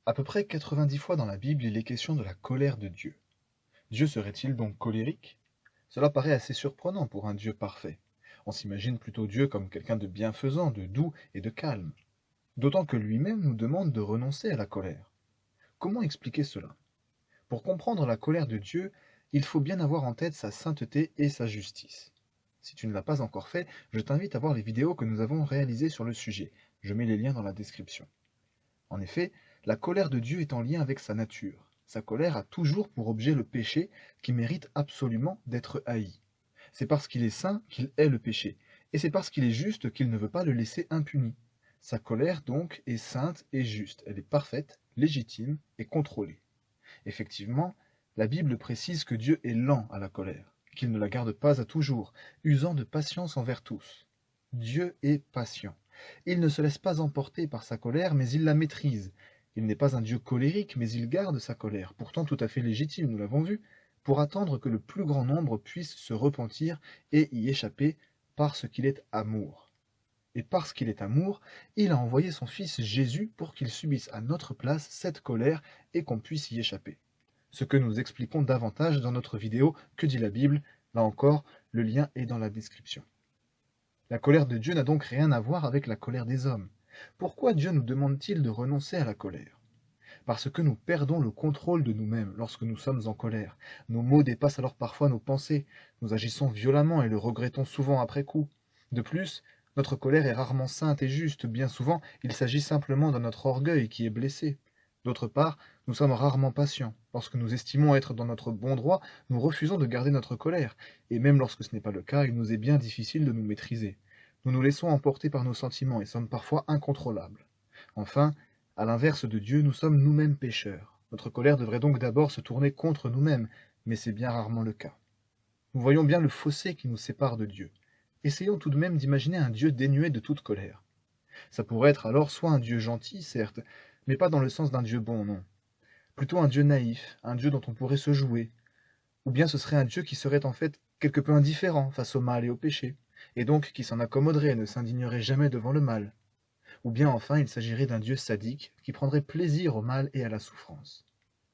À peu près 90 fois dans la Bible, il est question de la colère de Dieu. Dieu serait-il donc colérique? Cela paraît assez surprenant pour un Dieu parfait. On s'imagine plutôt Dieu comme quelqu'un de bienfaisant, de doux et de calme. D'autant que lui-même nous demande de renoncer à la colère. Comment expliquer cela? Pour comprendre la colère de Dieu, il faut bien avoir en tête sa sainteté et sa justice. Si tu ne l'as pas encore fait, je t'invite à voir les vidéos que nous avons réalisées sur le sujet. Je mets les liens dans la description. En effet, la colère de Dieu est en lien avec sa nature. Sa colère a toujours pour objet le péché qui mérite absolument d'être haï. C'est parce qu'il est saint qu'il hait le péché, et c'est parce qu'il est juste qu'il ne veut pas le laisser impuni. Sa colère donc est sainte et juste, elle est parfaite, légitime et contrôlée. Effectivement, la Bible précise que Dieu est lent à la colère, qu'il ne la garde pas à toujours, usant de patience envers tous. Dieu est patient. Il ne se laisse pas emporter par sa colère, mais il la maîtrise. Il n'est pas un Dieu colérique, mais il garde sa colère, pourtant tout à fait légitime, nous l'avons vu, pour attendre que le plus grand nombre puisse se repentir et y échapper, parce qu'il est amour. Et parce qu'il est amour, il a envoyé son Fils Jésus pour qu'il subisse à notre place cette colère et qu'on puisse y échapper. Ce que nous expliquons davantage dans notre vidéo Que dit la Bible? Là encore, le lien est dans la description. La colère de Dieu n'a donc rien à voir avec la colère des hommes. Pourquoi Dieu nous demande-t-il de renoncer à la colère? Parce que nous perdons le contrôle de nous-mêmes lorsque nous sommes en colère. Nos mots dépassent alors parfois nos pensées. Nous agissons violemment et le regrettons souvent après coup. De plus, notre colère est rarement sainte et juste. Bien souvent, il s'agit simplement de notre orgueil qui est blessé. D'autre part, nous sommes rarement patients. Lorsque nous estimons être dans notre bon droit, nous refusons de garder notre colère. Et même lorsque ce n'est pas le cas, il nous est bien difficile de nous maîtriser. Nous nous laissons emporter par nos sentiments et sommes parfois incontrôlables. Enfin, à l'inverse de Dieu, nous sommes nous-mêmes pécheurs. Notre colère devrait donc d'abord se tourner contre nous-mêmes, mais c'est bien rarement le cas. Nous voyons bien le fossé qui nous sépare de Dieu. Essayons tout de même d'imaginer un Dieu dénué de toute colère. Ça pourrait être alors soit un Dieu gentil, certes, mais pas dans le sens d'un Dieu bon, non. Plutôt un Dieu naïf, un Dieu dont on pourrait se jouer. Ou bien ce serait un Dieu qui serait en fait quelque peu indifférent face au mal et au péché, et donc qui s'en accommoderait et ne s'indignerait jamais devant le mal. Ou bien enfin il s'agirait d'un Dieu sadique qui prendrait plaisir au mal et à la souffrance.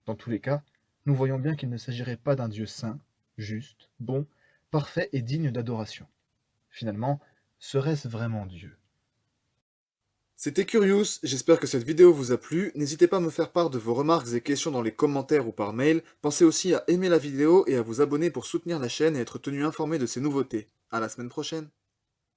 Dans tous les cas, nous voyons bien qu'il ne s'agirait pas d'un Dieu saint, juste, bon, parfait et digne d'adoration. Finalement, serait-ce vraiment Dieu? C'était Curious, j'espère que cette vidéo vous a plu. N'hésitez pas à me faire part de vos remarques et questions dans les commentaires ou par mail. Pensez aussi à aimer la vidéo et à vous abonner pour soutenir la chaîne et être tenu informé de ses nouveautés. À la semaine prochaine.